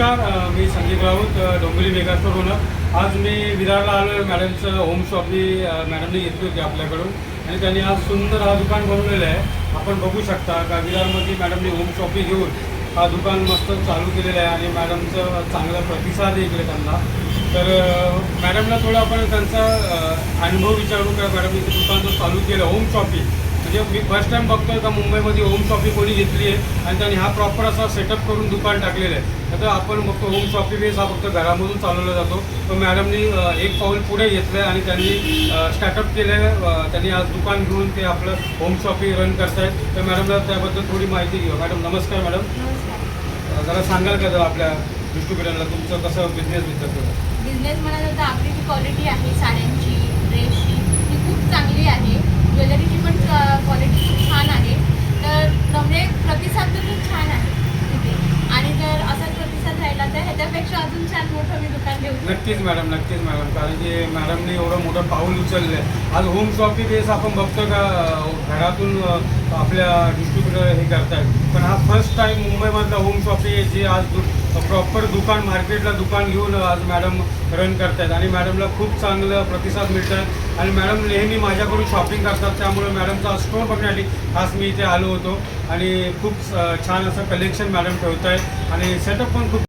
नमस्कार, मी Sandeep Raut, Dombivli mega store owner. आज मी विरारला आलो आहे. मॅडमचं होम शॉपी मॅडमने घेतली होती आपल्याकडून आणि त्यांनी आज सुंदर हा दुकान बनवलेलं आहे. आपण बघू शकता का विरारमध्ये मॅडमने होम शॉपी घेऊन हा दुकान मस्त चालू केलेलं आहे आणि मॅडमचं चांगला प्रतिसाद आहे इकडे त्यांना. तर मॅडमला थोडं आपण त्यांचा अनुभव विचारू का मॅडमने ते दुकान जो चालू केलं होम शॉपी. म्हणजे मी फर्स्ट टाईम बघतोय का मुंबईमध्ये होम शॉपी कोणी घेतली आहे आणि त्यांनी हा प्रॉपर असा सेटअप करून दुकान टाकलेलं आहे. तर आपण बघतो होम शॉपी बेस हा फक्त घरामधून चालवला जातो, पण मॅडमनी एक पाऊल पुढे घेतलं आहे आणि त्यांनी स्टार्टअप केलं आहे. त्यांनी आज दुकान घेऊन ते आपलं होम शॉपी रन करतायत. तर मॅडमला त्याबद्दल थोडी माहिती घेऊ. मॅडम नमस्कार. मॅडम जरा सांगाल का जरा आपल्या डिस्ट्रीब्युटरला तुमचं कसं बिझनेस बिझनेस म्हणाल तर आपली जी क्वालिटी आहे साड्यांची, ड्रेसची ती खूप चांगली आहे. ज्वेलरीची पण क्वालिटी खूप छान आहे. तर म्हणजे प्रतिसाद तर खूप छान आहे तिथे, आणि जर असाच प्रतिसाद राहिला तर ह्याच्यापेक्षा अजून छान मोठं मी दुकान देऊ. नक्कीच मॅडम, नक्कीच मॅडम. कारण की मॅडमने एवढं मोठं पाऊल उचललं आहे. आज होम शॉपी बेस आपण बघतो का घरातून आपल्या डिस्ट्रीब्युटर हे करतायत, पण हा फर्स्ट टाईम मुंबईमधला होम शॉपी आहे जे आज प्रॉपर दुकान मार्केटला दुकान घेऊन आज मॅडम रन करतायत आणि मॅडमला खूप चांगलं प्रतिसाद मिळत आहे. आणि मॅडम नेहमी माझ्याकडून शॉपिंग करतात, त्यामुळे मॅडमचा स्टोर बघण्यासाठी खास मी इथे आलो होतो आणि खूप छान असं कलेक्शन मॅडम ठेवत आहेत आणि सेटअप पण खूप